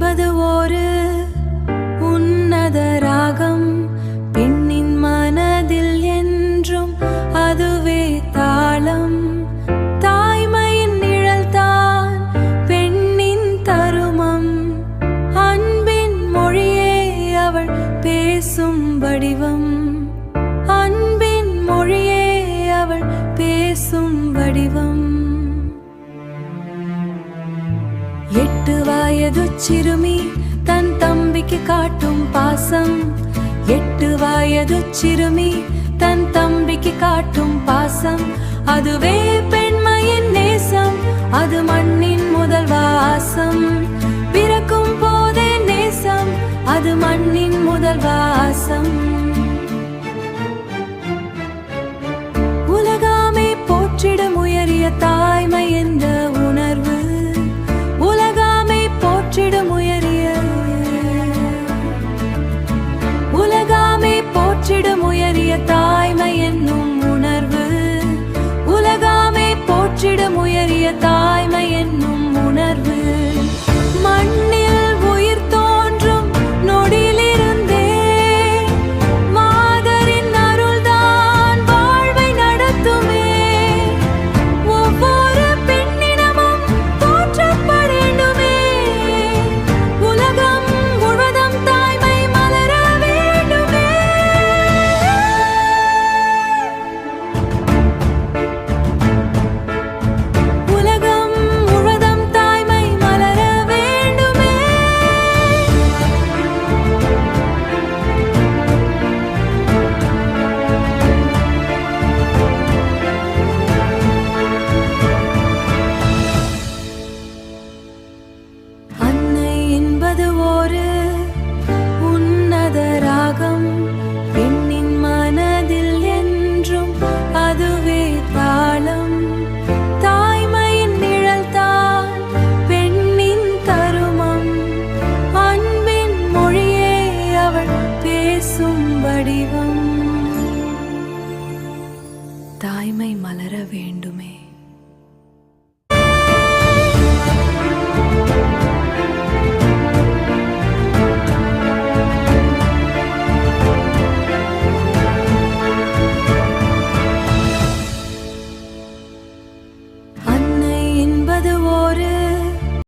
அது ஒரு உன்னத ராகம். பெண்ணின் மனதில் என்றும் அதுவே தாளம். தாய்மையின் நிழல் தான் பெண்ணின் தருமம். அன்பின் மொழியே அவள் பேசும் வடிவம். அன்பின் மொழியே அவள் பேசும் வடிவம். 8 வயது சிறுமி தன் தம்பிக்கு காட்டும் பாசம். 8 வயது சிறுமி தன் தம்பிக்கு காட்டும் பாசம். அதுவே பெண்மையின் நேசம். அது மண்ணின் முதல்வா